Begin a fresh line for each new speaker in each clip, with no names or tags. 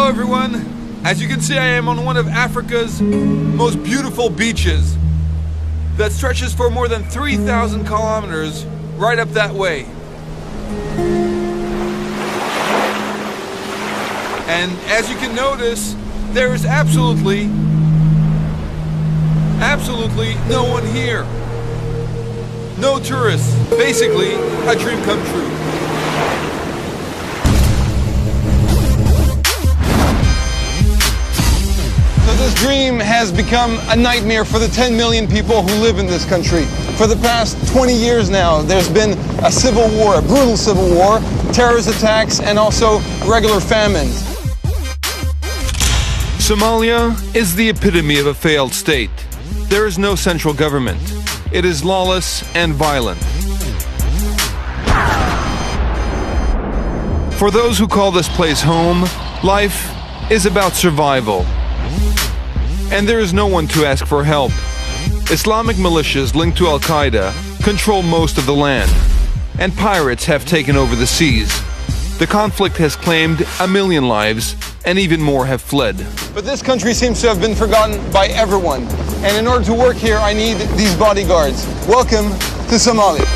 everyone. As you can see, I am on one of Africa's most beautiful beaches that stretches for more than 3,000 kilometers right up that way. And as you can notice, there is absolutely no one here. No tourists. Basically, a dream come true.
So this dream has become a nightmare for the 10 million people who live in this country. For the past 20 years now, there's been a civil war, a brutal civil war, terrorist attacks, and also regular famines.
Somalia is the epitome of a failed state. There is no central government. It is lawless and violent. For those who call this place home, life is about survival. And there is no one to ask for help. Islamic militias linked to Al-Qaeda control most of the land, and pirates have taken over the seas. The conflict has claimed 1 million lives, and even more have fled.
But this country seems to have been forgotten by everyone. And in order to work here, I need these bodyguards. Welcome to Somalia.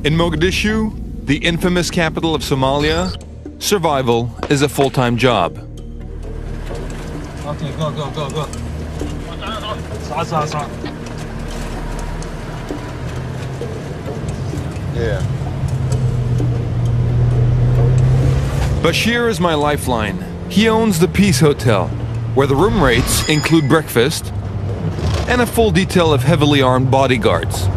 In Mogadishu, the infamous capital of Somalia, survival is a full-time job.
Okay, go.
Yeah.
Bashir is my lifeline. He owns the Peace Hotel, where the room rates include breakfast and a full detail of heavily armed bodyguards.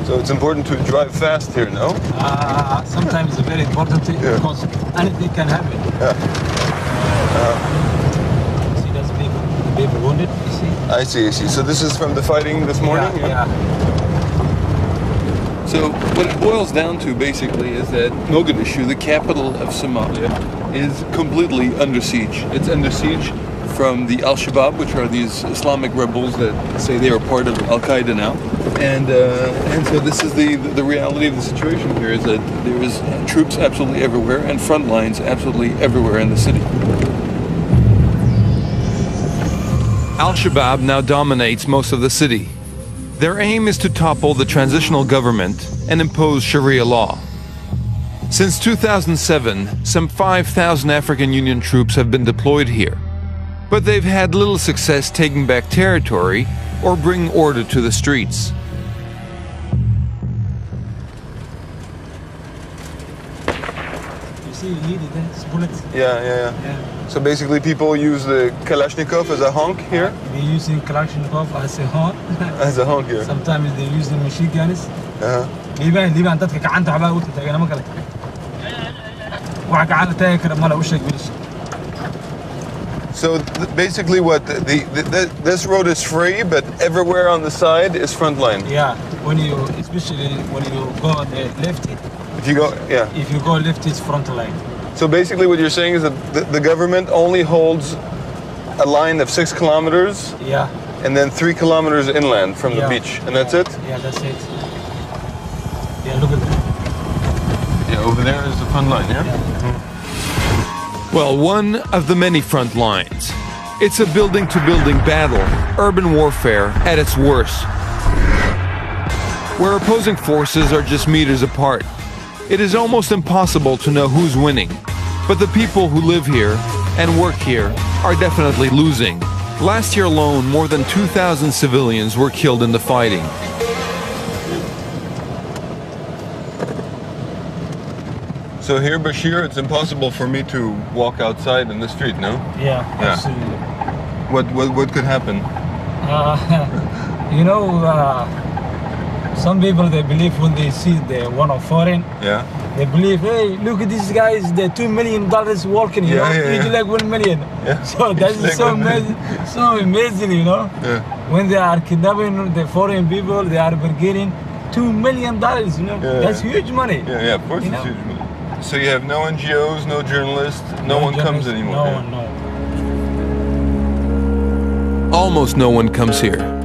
So it's important to drive fast here, no?
Sometimes it's very important because anything can happen. See, that's the people wounded, you see?
I see. So this is from the fighting this morning?
Yeah.
So what it boils down to basically is that Mogadishu, the capital of Somalia, is completely under siege. It's under siege from the Al-Shabaab, which are these Islamic rebels that say they are part of Al-Qaeda now. And so this is the reality of the situation here, is that there is troops absolutely everywhere and front lines absolutely everywhere in the city. Al-Shabaab now dominates most of the city. Their aim is to topple the transitional government and impose Sharia law. Since 2007, some 5,000 African Union troops have been deployed here, but they've had little success taking back territory or bringing order to the streets.
You see, you need it, bullets.
Yeah. So basically people use the Kalashnikov as a honk here?
They're using Kalashnikov as a horn.
As a honk here.
Sometimes they're using machine guns. Liban dadka gacanta waxba u taagana ma kale. Waxa gacanta taagay ma la u sheeg bilis.
So basically what, this road is free, but everywhere on the side is front line?
Yeah, especially when you go left,
If you go, yeah.
if you go left, it's front line.
So basically what you're saying is that the government only holds a line of 6 kilometers,
Yeah,
and then 3 kilometers inland from the beach, and that's it?
yeah, that's it. Yeah, look at that.
Yeah, over there is the front line, yeah?
Well, one of the many front lines. It's a building-to-building battle, urban warfare at its worst, where opposing forces are just meters apart. It is almost impossible to know who's winning, but the people who live here and work here are definitely losing. Last year alone, more than 2,000 civilians were killed in the fighting.
So here, Bashir, it's impossible for me to walk outside in the street, no?
Yeah, absolutely.
What could happen?
some people, they believe when they see the one of foreign,
Yeah.
they believe, hey, look at these guys, they're $2 million walking, you know, each like 1 million.
Yeah.
So that's
Like
so
1 million.
amazing, so amazing, you know.
Yeah.
When they are kidnapping the foreign people, they are getting $2 million, you know.
Yeah.
That's huge money.
Yeah, of course
You
it's
know?
huge money. So you have no NGOs, no journalists, no one comes
journalists,
anymore.
No
yeah.
one, no.
Almost no one comes here.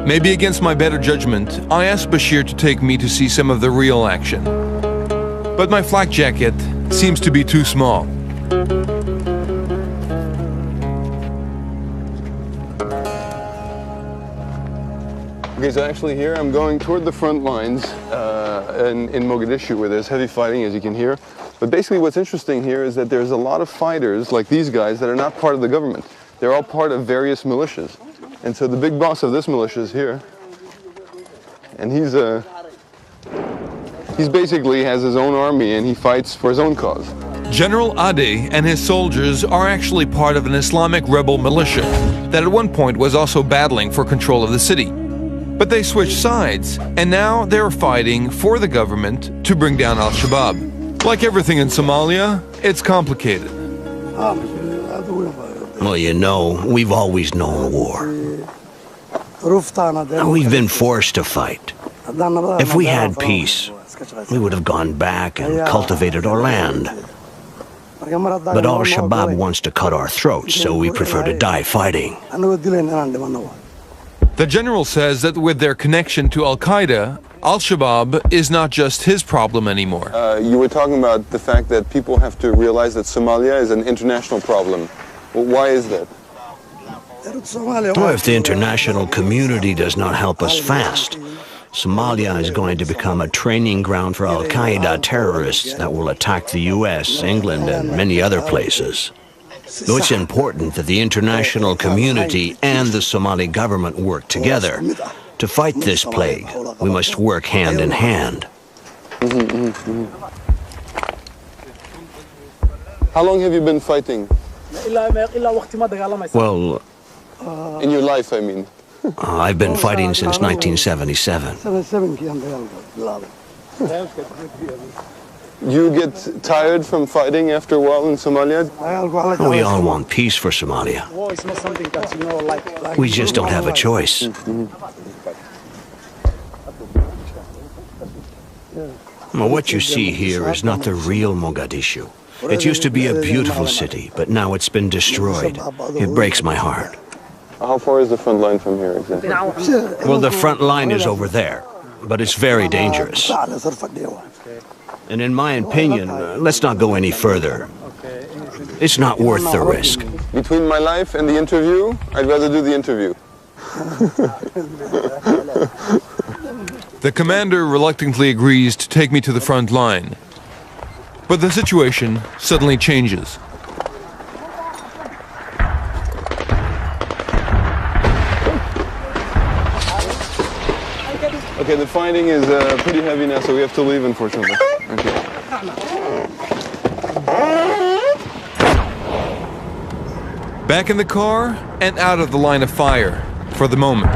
Maybe against my better judgment, I asked Bashir to take me to see some of the real action. But my flak jacket seems to be too small.
Okay, so actually here I'm going toward the front lines in Mogadishu where there's heavy fighting, as you can hear. But basically what's interesting here is that there's a lot of fighters like these guys that are not part of the government. They're all part of various militias. And so the big boss of this militia is here. And he's basically has his own army and he fights for his own cause.
General Ade and his soldiers are actually part of an Islamic rebel militia that at one point was also battling for control of the city. But they switched sides, and now they're fighting for the government to bring down al-Shabaab. Like everything in Somalia, it's complicated.
Well, you know, we've always known war. We've been forced to fight. If we had peace, we would have gone back and cultivated our land. But al-Shabaab wants to cut our throats, so we prefer to die fighting.
The general says that with their connection to Al-Qaeda, al-Shabaab is not just his problem anymore.
You were talking about the fact that people have to realize that Somalia is an international problem. Well, why is that?
Well, if the international community does not help us fast, Somalia is going to become a training ground for Al-Qaeda terrorists that will attack the US, England, and many other places. So it's important that the international community and the Somali government work together. To fight this plague, we must work hand in hand.
How long have you been fighting?
Well,
In your life, I mean.
I've been fighting since 1977.
You get tired from fighting after a while in Somalia?
We all want peace for Somalia. We just don't have a choice. Well, what you see here is not the real Mogadishu. It used to be a beautiful city, but now it's been destroyed. It breaks my heart.
How far is the front line from here exactly?
Well, the front line is over there, but it's very dangerous. And in my opinion, let's not go any further. It's not worth the risk.
Between my life and the interview, I'd rather do the interview.
The commander reluctantly agrees to take me to the front line. But the situation suddenly changes.
Okay, the fighting is pretty heavy now, so we have to leave, unfortunately. Okay.
Back in the car and out of the line of fire, for the moment.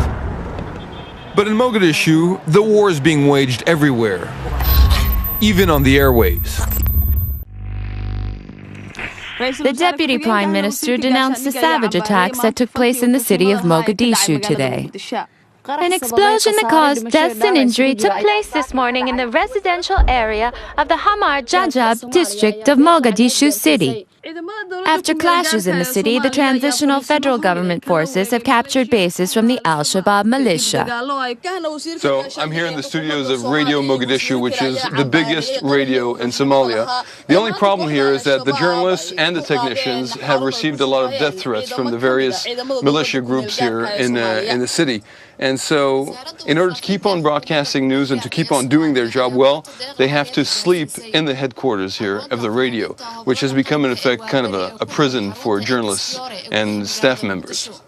But in Mogadishu, the war is being waged everywhere, even on the airwaves.
The Deputy Prime Minister denounced the savage attacks that took place in the city of Mogadishu today. An explosion that caused deaths and injury took place this morning in the residential area of the Hamar Jajab district of Mogadishu city. After clashes in the city, the transitional federal government forces have captured bases from the al-Shabaab militia.
So I'm here in the studios of Radio Mogadishu, which is the biggest radio in Somalia. The only problem here is that the journalists and the technicians have received a lot of death threats from the various militia groups here in the city. And so in order to keep on broadcasting news and to keep on doing their job well, they have to sleep in the headquarters here of the radio, which has become in effect kind of a prison for journalists and staff members.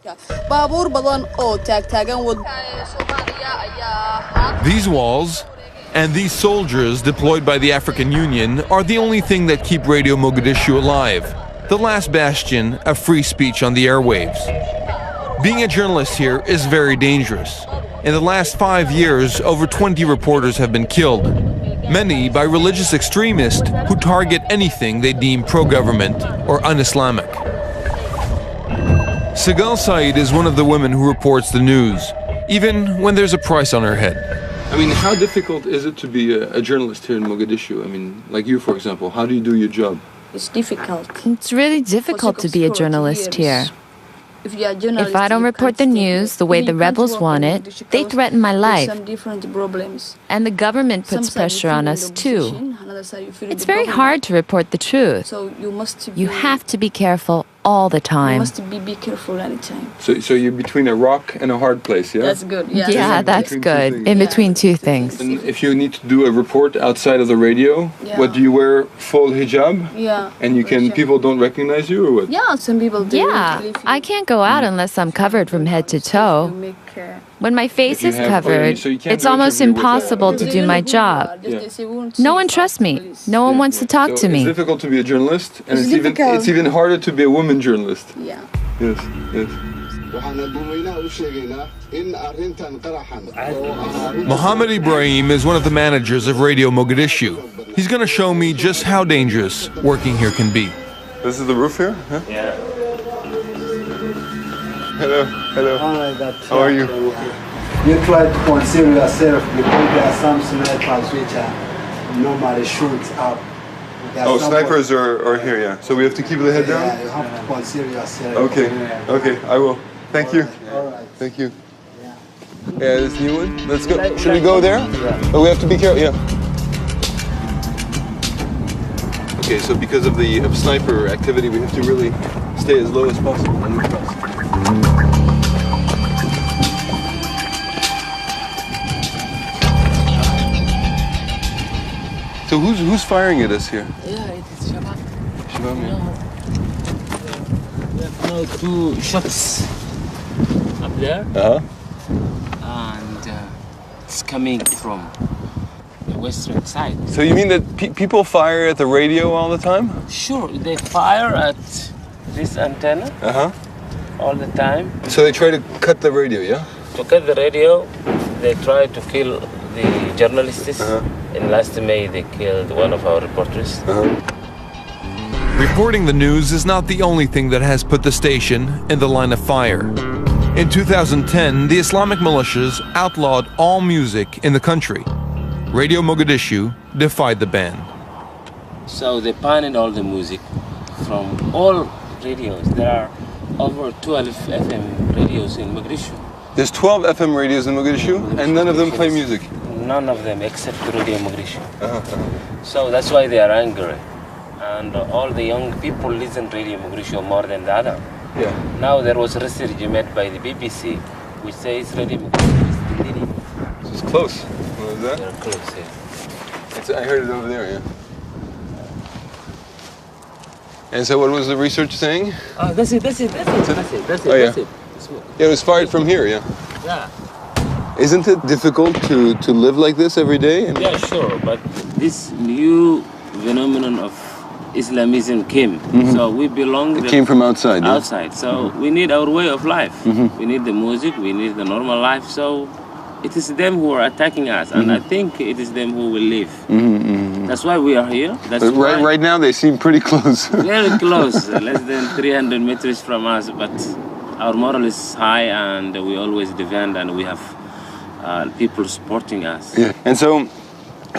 These walls and these soldiers deployed by the African Union are the only thing that keep Radio Mogadishu alive, the last bastion of free speech on the airwaves. Being a journalist here is very dangerous.
In the last 5 years, over 20 reporters have been killed, many by religious extremists who target anything they deem pro-government or un-Islamic. Sigal Said is one of the women who reports the news, even when there's a price on her head.
I mean, how difficult is it to be a journalist here in Mogadishu? I mean, like you, for example, how do you do your job?
It's difficult.
It's really difficult to be a journalist here. If I don't report the news the way the rebels want it, they threaten my life. And the government puts pressure on us too. It's very hard to report the truth. You have to be careful all the time.
You must be careful anytime.
So you're between a rock and a hard place, yeah?
That's good, yeah.
Yeah, that's good. In between two things.
And if you need to do a report outside of the radio, what do you wear? Full hijab?
Yeah.
And people don't recognize you or what?
Yeah, some people do.
Yeah, I can't go out unless I'm covered from head to toe. When my face is covered, it's almost impossible to do my job. No one trusts me. No one wants to talk to me.
It's difficult to be a journalist, and it's even harder to be a woman journalist.
Yeah.
Yes, yes.
Mohammed Ibrahim is one of the managers of Radio Mogadishu. He's going to show me just how dangerous working here can be.
This is the roof here? Huh?
Yeah.
Hello, hello. How are you?
You try to conceal yourself because there are some snipers which are normally shoot up.
Oh, snipers are here, yeah. So we have to keep the head down?
Yeah, you have to conceal yourself.
Okay, okay, I will. Thank you.
All right.
Thank you. Yeah, this new one. Let's go. Should we go there? Oh, we have to be careful. Yeah. Okay, so because of the sniper activity, we have to really stay as low as possible. So who's firing at us here?
Yeah, it is Shabab.
Shabab, yeah.
We have now 2 shots up there, and it's coming from the western side.
So you mean that people fire at the radio all the time?
Sure, they fire at this antenna all the time.
So they try to cut the radio, yeah?
To cut the radio, they try to kill the journalists. In last May, they killed one of our reporters.
Reporting the news is not the only thing that has put the station in the line of fire. In 2010, the Islamic militias outlawed all music in the country. Radio Mogadishu defied the ban.
So they banned all the music from all radios. There are over 12 FM radios in Mogadishu.
There's 12 FM radios in Mogadishu, and none of them play music?
None of them except Radio Mogadishu. So that's why they are angry. And all the young people listen to Radio Mogadishu more than the other.
Yeah.
Now there was research made by the BBC which says Radio Mogadishu is the leading.
So it's close. What was that?
They're close, yeah.
I heard it over there, yeah. And so what was the research saying?
That's it.
Oh, yeah. Yeah, it was fired from here, yeah.
Yeah.
Isn't it difficult to live like this every day?
Yeah, sure, but this new phenomenon of Islamism came. So we belong...
It came from outside, yeah?
Outside, so we need our way of life. We need the music, we need the normal life, so it is them who are attacking us, and I think it is them who will leave. That's why we are here. That's
but right now they seem pretty close.
Very close, less than 300 meters from us, but our moral is high and we always defend, and we have people supporting us.
Yeah. And so,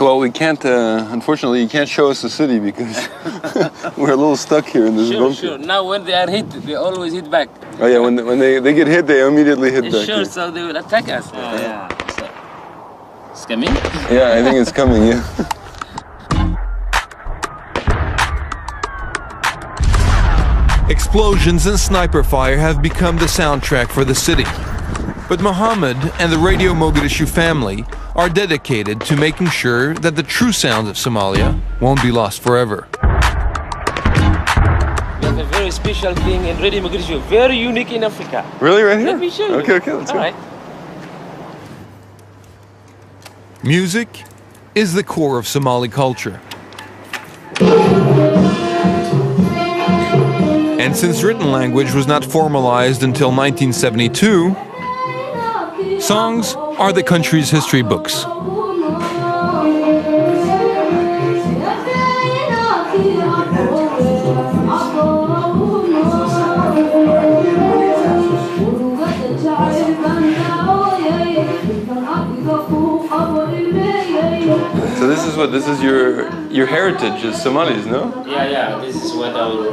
well, we can't, unfortunately, you can't show us the city because we're a little stuck here in this bunker.
Sure. Now when they are hit, they always hit back.
Oh yeah, when they get hit, they immediately hit back.
Sure, so they will attack us. Yeah. So, it's coming?
Yeah, I think it's coming, yeah.
Explosions and sniper fire have become the soundtrack for the city. But Mohammed and the Radio Mogadishu family are dedicated to making sure that the true sounds of Somalia won't be lost forever.
We have a very special thing in Radio Mogadishu, very unique in Africa.
Really, right here?
Let me show you.
Okay, let's go.
All right.
Music is the core of Somali culture. And since written language was not formalized until 1972, songs
are the country's history books. So this is your heritage as Somalis, no?
Yeah. This is what our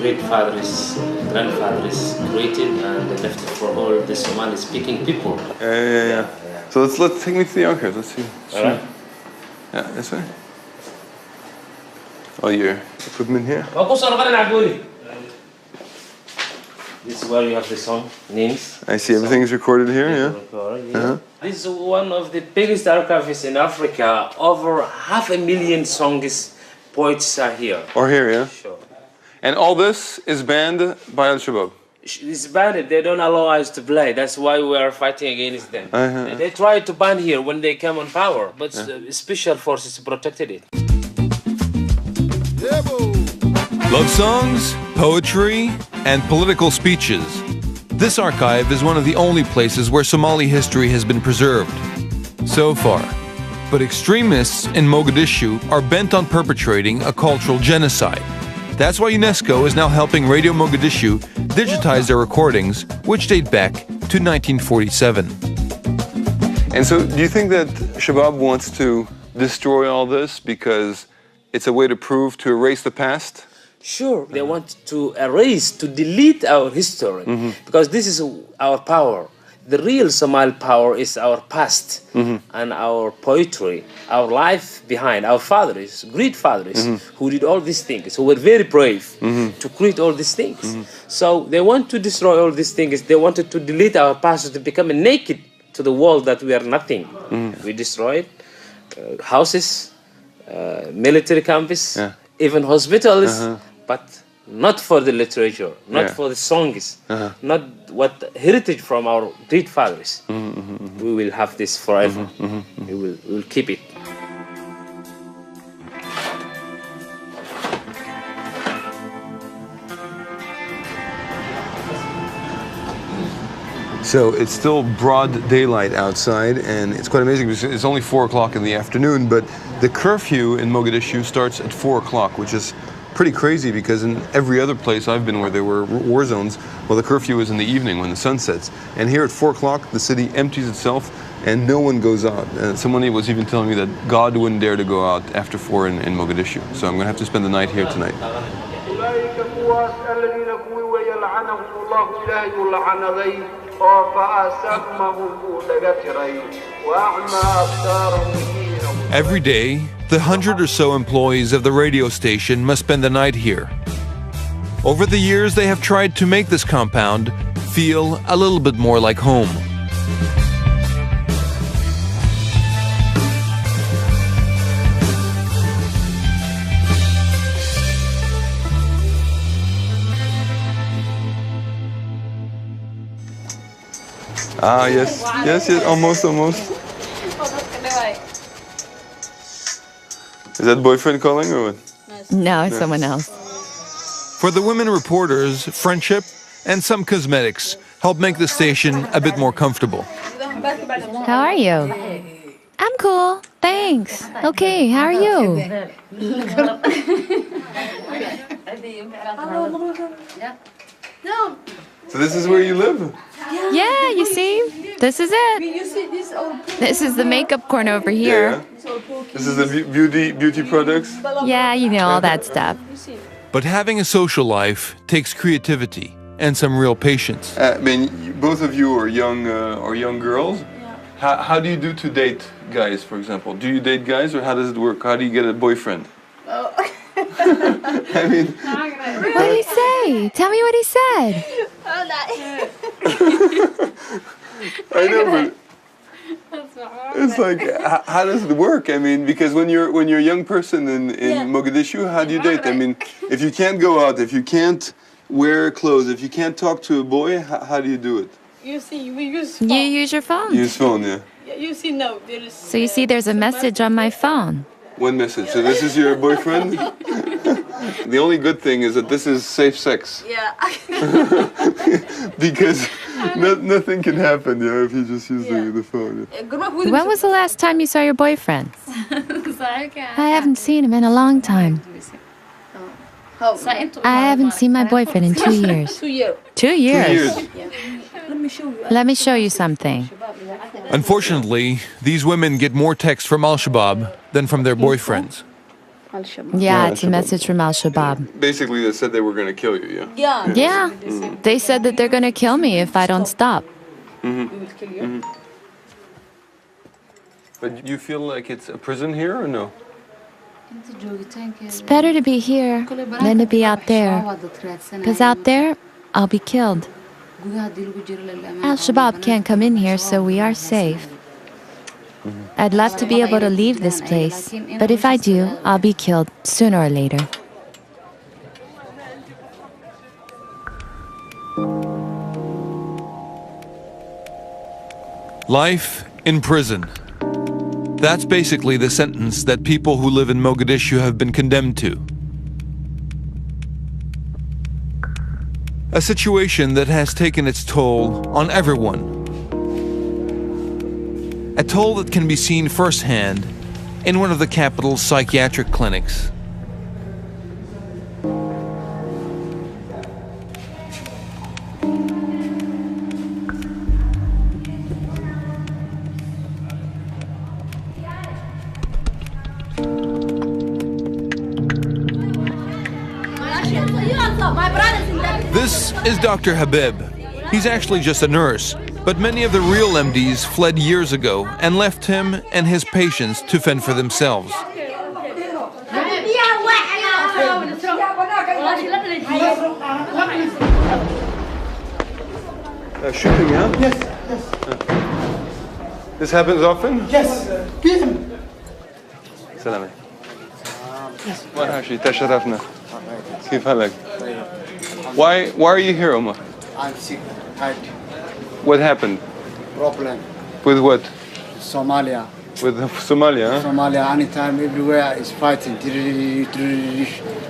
great-fathers, grandfathers created and they left it for all the Somali-speaking people.
Yeah. So let's take me to the archives. Let's see.
All right.
Yeah, this way. All your equipment here.
This is where you have the song names.
I see everything's recorded here. Yeah.
This is one of the biggest archives in Africa. Over 500,000 songs, poets are here.
Or here, yeah.
Sure.
And all this is banned by Al-Shabaab.
It's banned. They don't allow us to play. That's why we are fighting against them. They tried to ban here when they came on power, but special forces protected it.
Love songs, poetry, and political speeches. This archive is one of the only places where Somali history has been preserved. So far. But extremists in Mogadishu are bent on perpetrating a cultural genocide. That's why UNESCO is now helping Radio Mogadishu digitize their recordings, which date back to 1947. And so, do you think that Shabab wants to destroy all this because it's a way to prove, to erase the past?
Sure, they want to erase, to delete our history, because this is our power. The real Somali power is our past and our poetry, our life behind, our fathers, great fathers who did all these things, who were very brave to create all these things. So they want to destroy all these things. They wanted to delete our past to become naked to the world that we are nothing. We destroyed houses, military camps, even hospitals, but not for the literature, not for the songs, not what heritage from our great fathers. We will have this forever. We will keep it.
So it's still broad daylight outside, and it's quite amazing because it's only 4 o'clock in the afternoon, but the curfew in Mogadishu starts at 4 o'clock, which is pretty crazy because in every other place I've been where there were war zones, well, the curfew is in the evening when the sun sets. And here at 4 o'clock, the city empties itself and no one goes out. Someone was even telling me that God wouldn't dare to go out after 4 in Mogadishu. So I'm going to have to spend the night here tonight. Every day, the 100 or so employees of the radio station must spend the night here. Over the years, they have tried to make this compound feel a little bit more like home. Ah, yes, almost. Is that boyfriend calling or what?
No, it's someone else.
For the women reporters, friendship and some cosmetics help make the station a bit more comfortable.
How are you? I'm cool, thanks. Okay, how are you?
So this is where you live?
Yeah, you see? This is it. This is the makeup corner over here.
Yeah. This is the beauty products?
Yeah, you know, all that stuff.
But having a social life takes creativity and some real patience. I mean, both of you are young girls. How do you do to date guys, for example? Do you date guys or how does it work? How do you get a boyfriend? I mean,
what did he say? Tell me what he said.
I know, but it's like, how does it work? I mean, because when you're a young person in Mogadishu, how do you date? I mean, if you can't go out, if you can't wear clothes, if you can't talk to a boy, how do you do it?
You see, we use phone.
You use your phone.
Use phone, yeah.
You see, no, there is.
So you see, there's a message on my phone.
One message. So this is your boyfriend? The only good thing is that this is safe sex.
Yeah.
Because Nothing can happen, if you just use the phone.
When was the last time you saw your boyfriend? I haven't seen him in a long time. I haven't seen my boyfriend in 2 years. 2 years? 2 years. Let me show you something.
Unfortunately, these women get more texts from Al-Shabaab than from their boyfriends.
Yeah, it's a message from Al-Shabaab.
Basically, they said they were going to kill you,
Yeah, they said that they're going to kill me if I don't stop.
But you feel like it's a prison here or no?
It's better to be here than to be out there. Because out there, I'll be killed. Al-Shabaab can't come in here, so we are safe. I'd love to be able to leave this place, but if I do, I'll be killed sooner or later.
Life in prison. That's basically the sentence that people who live in Mogadishu have been condemned to. A situation that has taken its toll on everyone. A toll that can be seen firsthand in one of the capital's psychiatric clinics. This is Dr. Habib. He's actually just a nurse, but many of the real MDs fled years ago and left him and his patients to fend for themselves. Shooting, huh?
Yes.
This happens often?
Yes. Kill him.
سلامة. مرحبا تشرفنا. كيف حالك? Why are you here, Omar?
I'm sick. Tired.
What happened?
Problem.
With what?
Somalia.
With Somalia, huh?
Somalia, anytime, everywhere is fighting.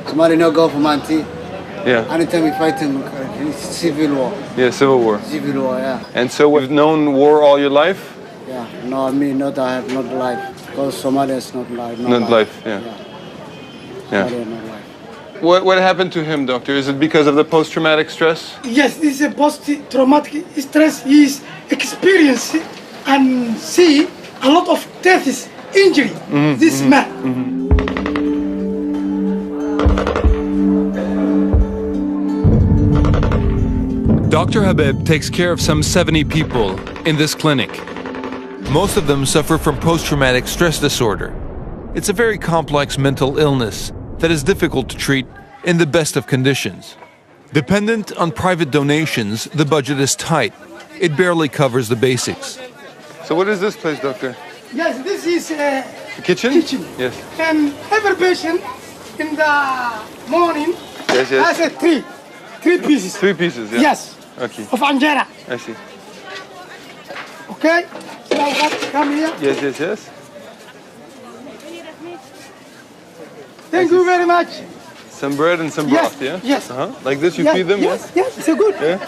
Somalia no government.
Yeah.
Anytime we fighting, it's civil war.
Yeah, civil war.
Civil war, yeah.
And so you've known war all your life?
Yeah. No, me not. I have not life because Somalia is not life.
Not life, yeah.
Somalia not life.
What happened to him, doctor? Is it because of the post-traumatic stress?
Yes, this is a post-traumatic stress. He is experiencing and see a lot of deaths, injury. This man.
Dr. Habib takes care of some 70 people in this clinic. Most of them suffer from post-traumatic stress disorder. It's a very complex mental illness that is difficult to treat in the best of conditions. Dependent on private donations, the budget is tight. It barely covers the basics. So what is this place, doctor?
Yes, this is a
kitchen? Yes.
And every patient in the morning has a three pieces.
3 pieces, yeah.
Yes.
Okay.
Of anjera.
I see.
Okay? Now come here.
Yes.
Thank you very much.
Some bread and some broth, yeah?
Yes.
Like this, you feed them?
Yes, it's a good.
Yeah?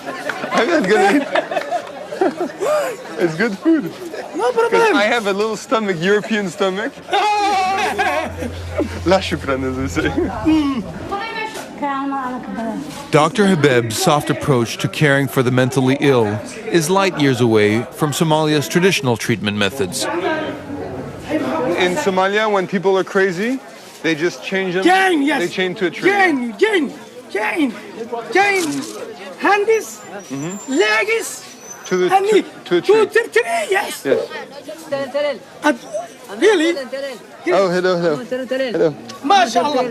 I'm not gonna eat. It's good food.
No problem.
I have a little stomach, European stomach. La shukran, as they say. Dr. Habib's soft approach to caring for the mentally ill is light years away from Somalia's traditional treatment methods. In Somalia, when people are crazy, they just change them. They chain to a tree.
Chain. Hands, legs,
to a tree.
Yes.
Really? Oh, hello.
MashaAllah.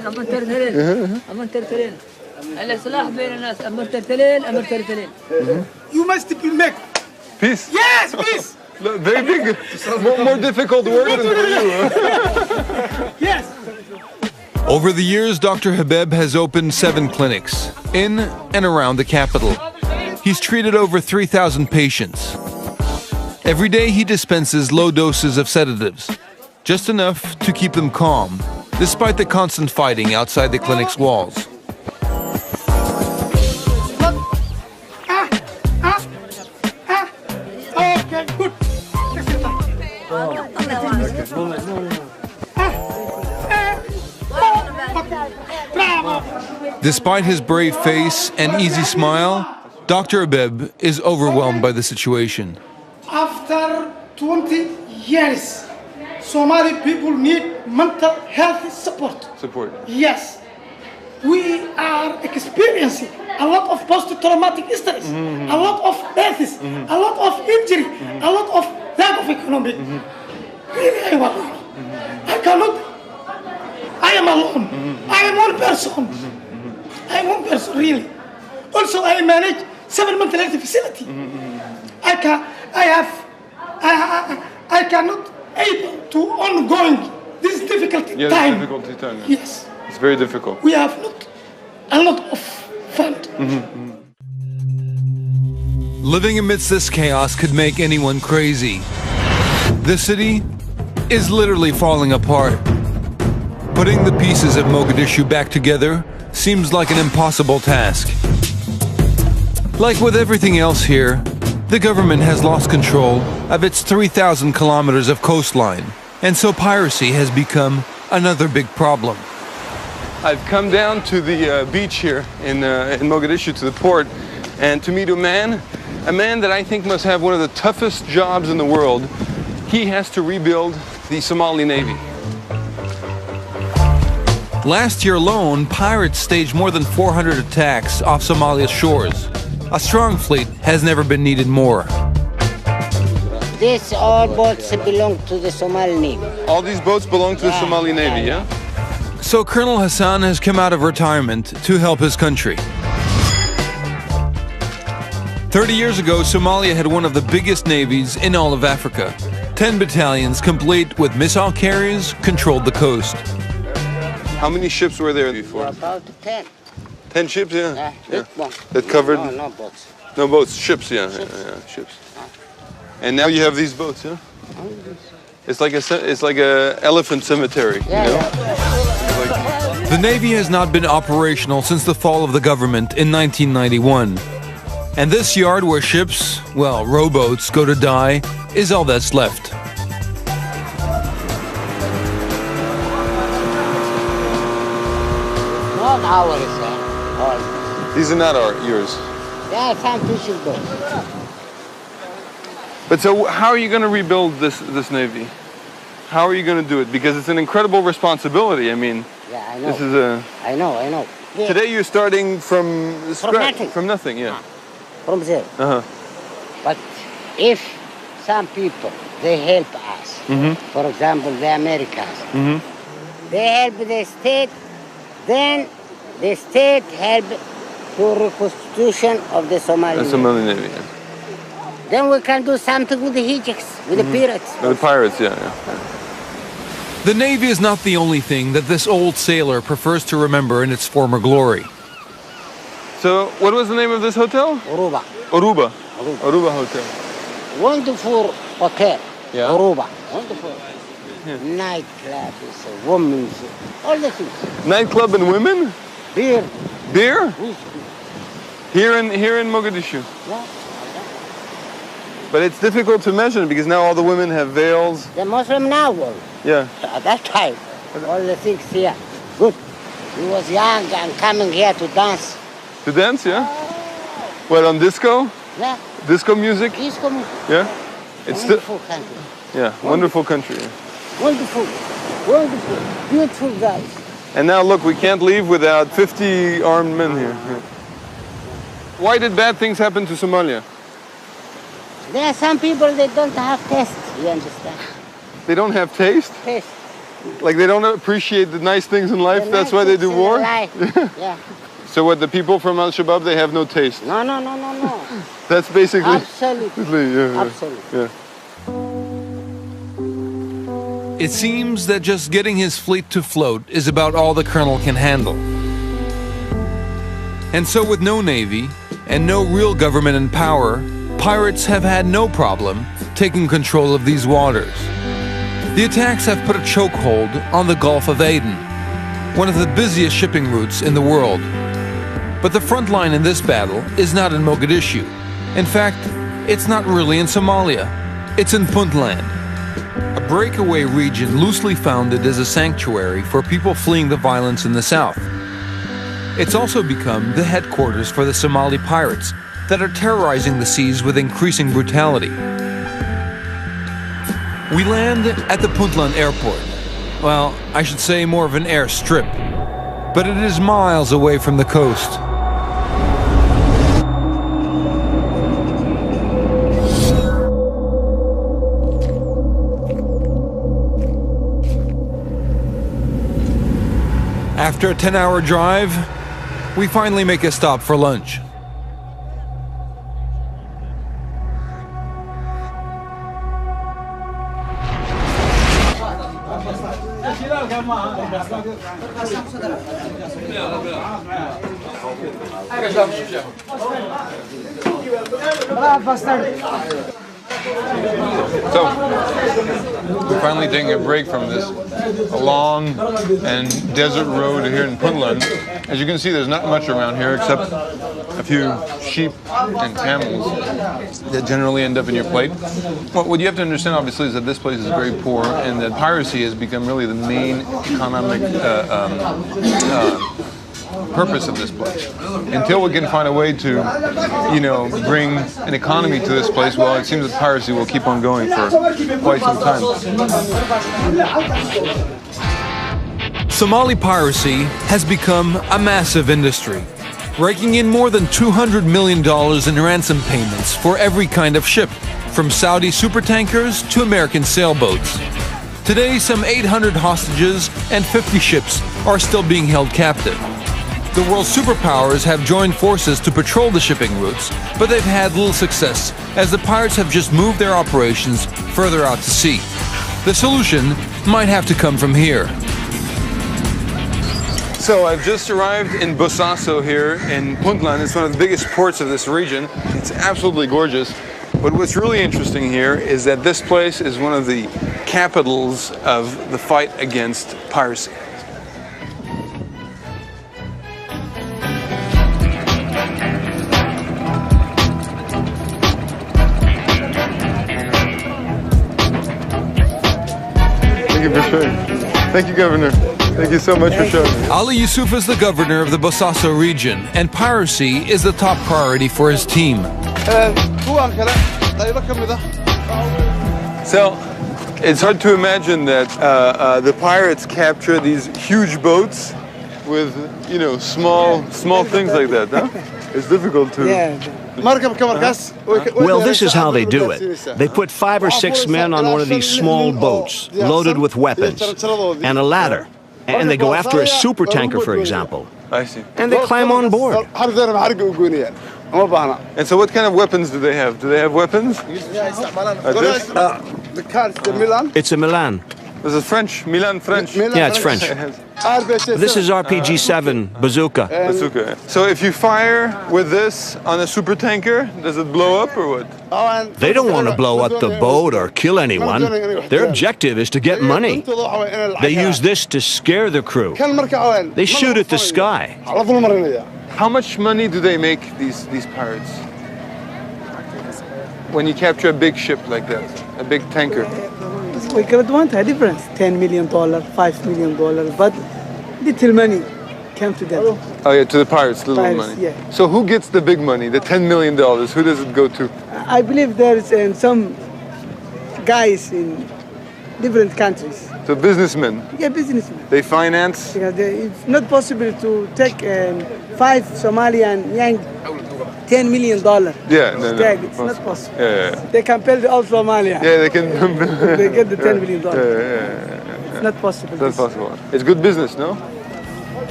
You must make
peace.
Yes, peace.
Very big. More difficult word than for you.
Yes.
Over the years, Dr. Habib has opened 7 clinics in and around the capital. He's treated over 3,000 patients. Every day he dispenses low doses of sedatives, just enough to keep them calm, despite the constant fighting outside the clinic's walls. Despite his brave face and easy smile, Dr. Abeb is overwhelmed by the situation.
After 20 years, Somali people need mental health support.
Support.
Yes. We are experiencing a lot of post-traumatic stress, a lot of deaths, a lot of injury, a lot of lack of economic. Really, I cannot. I am alone. I am one person. I am one person, really. Also, I manage 7 mental health facility. I cannot able to ongoing this difficult time.
Difficulty time.
Yes.
It's very difficult.
We have not a lot of fund.
Living amidst this chaos could make anyone crazy. The city is literally falling apart. Putting the pieces of Mogadishu back together seems like an impossible task. Like with everything else here, the government has lost control of its 3,000 kilometers of coastline, and so piracy has become another big problem. I've come down to the beach here in Mogadishu, to the port, and to meet a man that I think must have one of the toughest jobs in the world. He has to rebuild the Somali Navy. Last year alone, pirates staged more than 400 attacks off Somalia's shores. A strong fleet has never been needed more.
These all boats belong to the Somali Navy.
All these boats belong to the Somali Navy, yeah? So Colonel Hassan has come out of retirement to help his country. 30 years ago, Somalia had one of the biggest navies in all of Africa. 10 battalions, complete with missile carriers, controlled the coast. How many ships were there before?
About 10.
10 ships, yeah?
Big one.
That covered?
No boats.
No boats, ships, yeah. Ships. And now you have these boats, yeah? It's like a elephant cemetery, you know? The Navy has not been operational since the fall of the government in 1991. And this yard where ships, well, rowboats, go to die, is all that's left.
Not ours, all.
These are not yours.
They are some fishing boats.
But so how are you going to rebuild this Navy? How are you going to do it? Because it's an incredible responsibility. I mean,
Yeah, I know.
this is a...
I know. Yeah.
Today you're starting from scratch.
nothing.
From nothing, yeah.
From there.
Uh-huh.
But if some people, they help us, for example, the Americans, they help the state, then the state help to reconstitution of the Somali
That's
Navy.
Somali Navy, yeah.
Then we can do something with the Hijiks, with the pirates.
The pirates, yeah. The Navy is not the only thing that this old sailor prefers to remember in its former glory. So, what was the name of this hotel?
Oruba.
Oruba. Oruba Hotel.
Wonderful hotel.
Yeah.
Oruba. Wonderful. Yeah. Nightclub, women, all the things.
Nightclub and women?
Beer.
Beer?
Whiskey.
Here in Mogadishu.
Yeah.
But it's difficult to measure because now all the women have veils.
The Muslim now were.
Yeah.
At that time, all the things here. Good. He was young and coming here to dance.
To dance, yeah? What, on disco?
Yeah.
Disco music?
Disco music.
Yeah? It's still...
Wonderful country.
Yeah, wonderful country. Yeah.
Wonderful. Wonderful. Beautiful guys.
And now look, we can't leave without 50 armed men here. Yeah. Why did bad things happen to Somalia?
There are some people that don't have taste, you understand?
They don't have taste?
Taste.
Like they don't appreciate the nice things in life, that's why they do war?
Yeah.
So what, the people from Al-Shabaab, they have no taste?
No.
That's basically...
Absolutely.
Yeah.
Absolutely.
Yeah. It seems that just getting his fleet to float is about all the colonel can handle. And so with no navy and no real government in power, pirates have had no problem taking control of these waters. The attacks have put a chokehold on the Gulf of Aden, one of the busiest shipping routes in the world. But the front line in this battle is not in Mogadishu. In fact, it's not really in Somalia. It's in Puntland.
a breakaway region loosely founded as a sanctuary for people fleeing the violence in the south. It's also become the headquarters for the Somali pirates that are terrorizing the seas with increasing brutality. We land at the Puntland airport. Well, I should say more of an airstrip, but it is miles away from the coast. After a 10-hour drive, we finally make a stop for lunch. So, we're finally taking a break from this long and desert road here in Puntland. As you can see, there's not much around here except a few sheep and camels that generally end up in your plate. Well, what you have to understand, obviously, is that this place is very poor and that piracy has become really the main economic purpose of this place. Until we can find a way to, bring an economy to this place, well, it seems that piracy will keep on going for quite some time. Somali piracy has become a massive industry, raking in more than $200 million in ransom payments for every kind of ship, from Saudi supertankers to American sailboats. Today, some 800 hostages and 50 ships are still being held captive. The world's superpowers have joined forces to patrol the shipping routes, but they've had little success, as the pirates have just moved their operations further out to sea. The solution might have to come from here. So I've just arrived in Bosaaso here in Puntland. It's one of the biggest ports of this region. It's absolutely gorgeous. But what's really interesting here is that this place is one of the capitals of the fight against piracy. Thank you for showing. Thank you, Governor. Thank you so much for showing me. Ali Yusuf is the governor of the Bosaaso region, and piracy is the top priority for his team. So, it's hard to imagine that the pirates capture these huge boats with, small things like that, huh? It's difficult to...
Well, this is how they do it. They put 5 or 6 men on one of these small boats, loaded with weapons, and a ladder. And they go after a supertanker, for example.
I see.
And they climb on board.
And so what kind of weapons do they have? Do they have weapons?
It's a Milan.
This is French, Milan French.
Yeah, it's French. This is RPG-7 bazooka.
Bazooka. So if you fire with this on a supertanker, does it blow up or what?
They don't want to blow up the boat or kill anyone. Their objective is to get money. They use this to scare the crew. They shoot at the sky.
How much money do they make, these pirates? When you capture a big ship like that, a big tanker?
We could want a difference, $10 million, $5 million, but little money came to them.
Oh yeah, to the pirates, little
Pirates,
money.
yeah.
So who gets the big money, the $10 million? Who does it go to?
I believe there's some guys in different countries.
So businessmen?
Yeah, businessmen.
They finance?
Because it's not possible to take 5 Somalian young $10 million.
Yeah, no,
it's not possible.
Yeah.
They can pay the all Somalia.
Yeah, they can.
They get the $10 million.
Yeah.
It's not possible.
It's not possible. It's good business, no?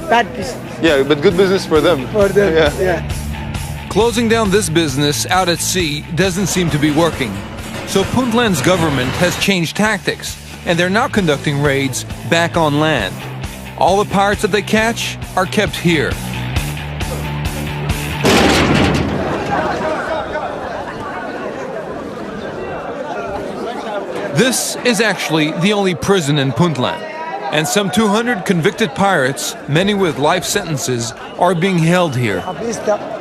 Bad business.
Yeah, but good business for them.
For them, yeah.
Closing down this business out at sea doesn't seem to be working. So Puntland's government has changed tactics, and they're now conducting raids back on land. All the pirates that they catch are kept here. This is actually the only prison in Puntland, and some 200 convicted pirates, many with life sentences, are being held here.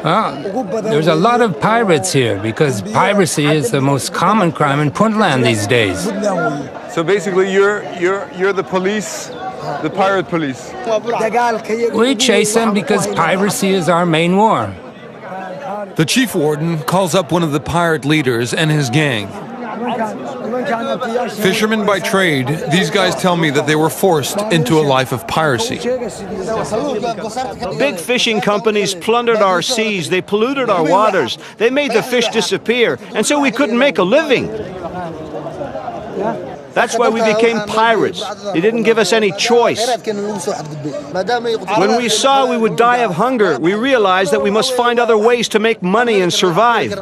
There's a lot of pirates here because piracy is the most common crime in Puntland these days.
So basically, you're the police, the pirate police.
We chase them because piracy is our main war.
The chief warden calls up one of the pirate leaders and his gang. Fishermen by trade, these guys tell me that they were forced into a life of piracy.
Big fishing companies plundered our seas, they polluted our waters, they made the fish disappear, and so we couldn't make a living. That's why we became pirates. They didn't give us any choice. When we saw we would die of hunger, we realized that we must find other ways to make money and survive.
Do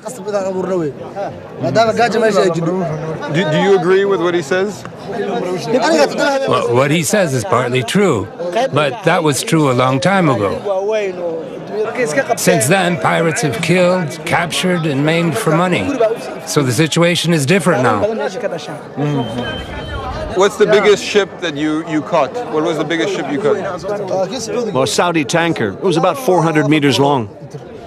you agree with what he says?
Well, what he says is partly true, but that was true a long time ago. Since then, pirates have killed, captured, and maimed for money. So the situation is different now.
What's the biggest ship that you caught? What was the biggest ship you caught?
Well, a Saudi tanker. It was about 400 meters long.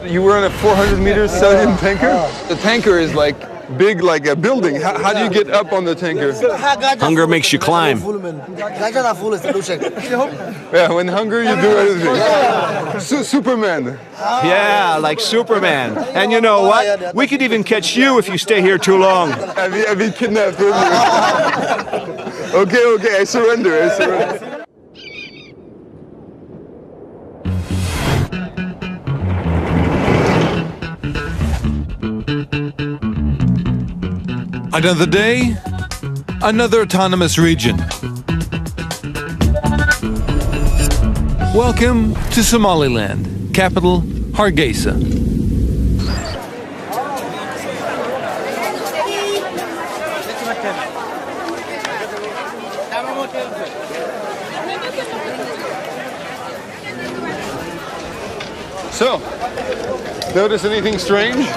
You were on a 400-meter Saudi tanker? The tanker is like big like a building. How do you get up on the tanker?
Hunger makes you climb.
Yeah, when hungry you do anything. Superman.
Yeah, like Superman. And you know what? We could even catch you if you stay here too long.
I've been kidnapped. Okay, I surrender. Another day, another autonomous region. Welcome to Somaliland, capital Hargeysa. So, notice anything strange?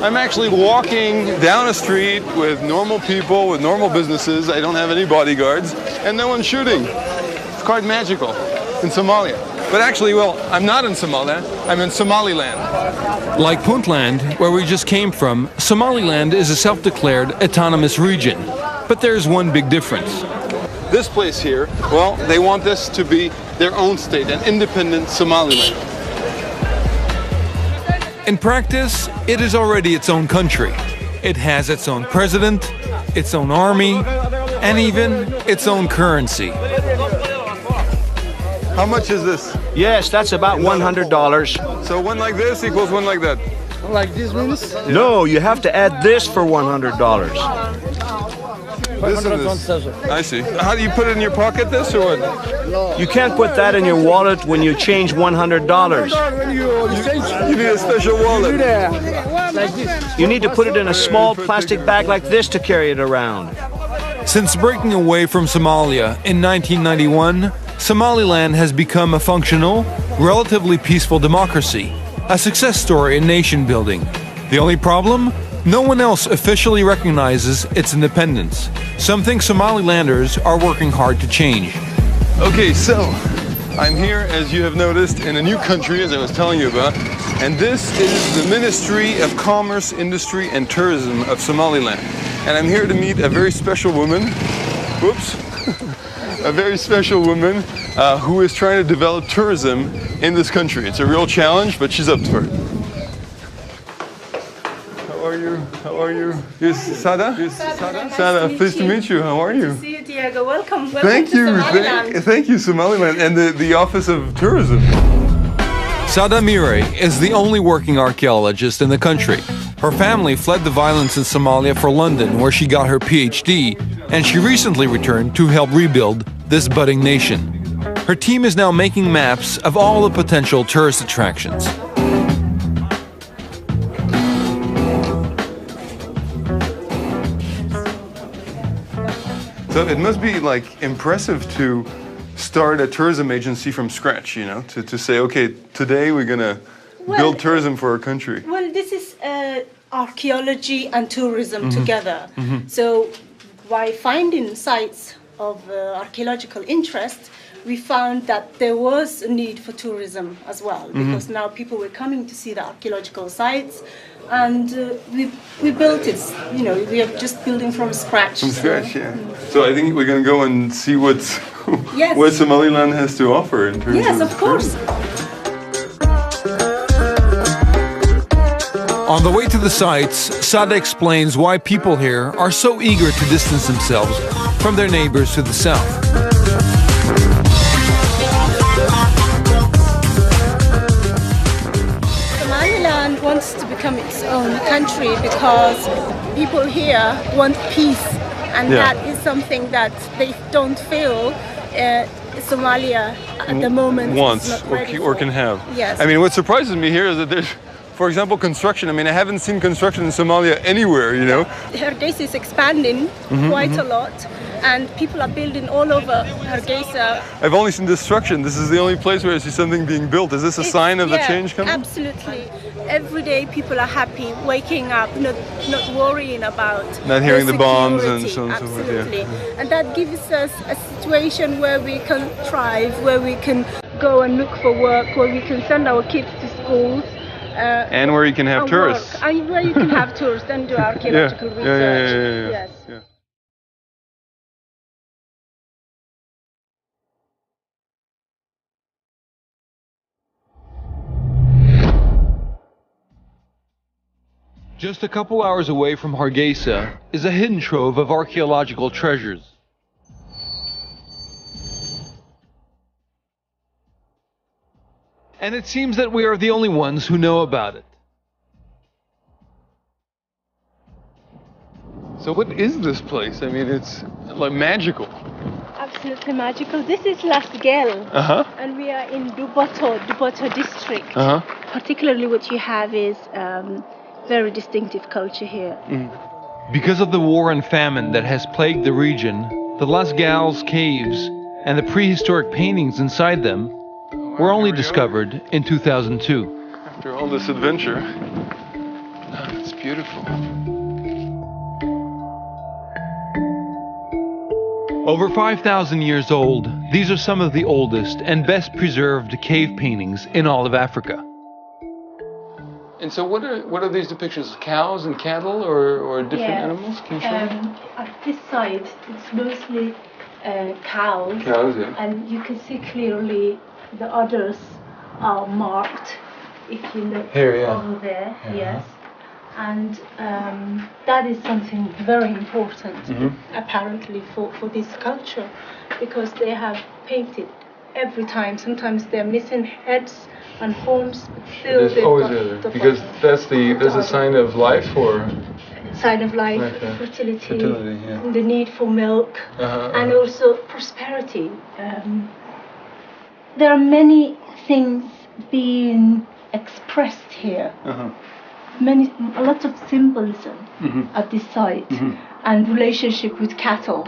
I'm actually walking down a street with normal people, with normal businesses. I don't have any bodyguards, and no one's shooting. It's quite magical in Somalia. But actually, well, I'm not in Somalia, I'm in Somaliland. Like Puntland, where we just came from, Somaliland is a self-declared autonomous region. But there's one big difference. This place here, well, they want this to be their own state, an independent Somaliland. In practice, it is already its own country. It has its own president, its own army, and even its own currency. How much is this?
Yes, that's about $100.
So one like this equals one like that?
Like this means?
No, you have to add this for $100.
This and this. I see. How do you put it in your pocket, this, or what?
You can't put that in your wallet when you change $100.
You need a special wallet.
You need to put it in a small plastic bag like this to carry it around.
Since breaking away from Somalia in 1991, Somaliland has become a functional, relatively peaceful democracy, a success story in nation building. The only problem? No one else officially recognizes its independence, something Somalilanders are working hard to change. Okay, so I'm here, as you have noticed, in a new country, as I was telling you about, and this is the Ministry of Commerce, Industry and Tourism of Somaliland. And I'm here to meet a very special woman, whoops, a very special woman who is trying to develop tourism in this country. It's a real challenge, but she's up to it. How are you? Yes, Sada? Sada, pleased to meet you. How are you?
Good to see you, Diego. Welcome.
Thank
to
you.
Somaliland.
Thank you, Somaliland, and the Office of Tourism. Sada Mire is the only working archaeologist in the country. Her family fled the violence in Somalia for London, where she got her PhD, and she recently returned to help rebuild this budding nation. Her team is now making maps of all the potential tourist attractions. So it must be like impressive to start a tourism agency from scratch, you know, to say, okay, today we're gonna build tourism for our country.
Well, this is archaeology and tourism together. So by finding sites of archaeological interest, we found that there was a need for tourism as well, because now people were coming to see the archaeological sites, and we built it. You know, we are just building from scratch.
From scratch, yeah. So I think we're going to go and see what's
Yes.
what Somaliland has to offer in terms
Yes, of course.
On the way to the sites, Sada explains why people here are so eager to distance themselves from their neighbors to the south.
Somaliland wants to become its own country because people here want peace, and that is something that they don't feel Somalia at the moment
wants
is not ready
or
for.
can have.
Yes.
I mean, what surprises me here is that there's, for example, construction. I mean, I haven't seen construction in Somalia anywhere, you know.
Hargeysa is expanding quite a lot, and people are building all over Hargeysa.
I've only seen destruction. This is the only place where I see something being built. Is this a sign of the change coming?
Absolutely. Every day people are happy, waking up, not worrying about
not hearing the bombs and
security.
so on and so forth.
Absolutely.
Yeah.
And that gives us a situation where we can thrive, where we can go and look for work, where we can send our kids to schools.
And where you can have tourists.
Work, and where you can have tourists and do archaeological research. Yes.
Yeah.
Just a couple hours away from Hargeysa is a hidden trove of archaeological treasures. And it seems that we are the only ones who know about it.
So what is this place? I mean, it's like magical.
Absolutely magical. This is Las Gel, and we are in Duboto district. Particularly what you have is very distinctive culture here.
Because of the war and famine that has plagued the region, the Las Gals caves and the prehistoric paintings inside them were only discovered in 2002.
After all this adventure, it's beautiful.
Over 5,000 years old, these are some of the oldest and best preserved cave paintings in all of Africa.
And so what are these depictions? Cows and cattle or different animals? Can you show me?
At this side, it's mostly cows.
Cows, yeah.
And you can see clearly the udders are marked if you look over there. Yes. And that is something very important, apparently, for this culture, because they have painted every time. Sometimes they're missing heads and horns, but still they've got the
because that's a sign of life, or
sign of life, fertility, the need for milk, and also prosperity. There are many things being expressed here. A lot of symbolism at this site, and relationship with cattle.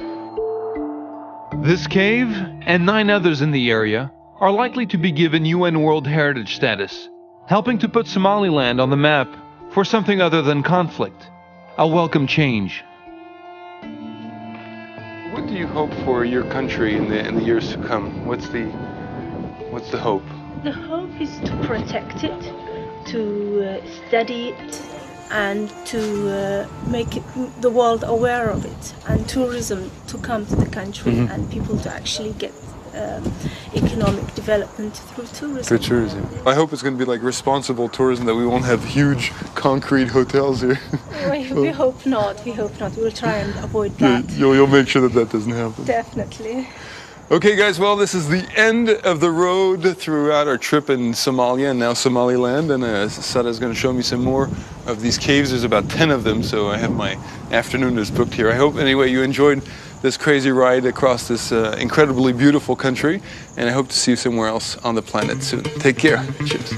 This cave and 9 others in the area are likely to be given UN World Heritage status, helping to put Somaliland on the map for something other than conflict, a welcome change.
What do you hope for your country in the years to come? What's the hope?
The hope is to protect it, to study it, and to make the world aware of it, and tourism to come to the country, and people to actually get economic development through tourism.
Through tourism. I hope it's going to be like responsible tourism, that we won't have huge concrete hotels here.
We hope not. We hope not. We'll try and avoid that.
You'll make sure that doesn't happen.
Definitely.
Okay guys, well this is the end of the road throughout our trip in Somalia and now Somaliland, and Sada's going to show me some more of these caves. There's about 10 of them, so I have my afternoon is booked here. I hope anyway you enjoyed this crazy ride across this incredibly beautiful country, and I hope to see you somewhere else on the planet soon. Take care. Cheers.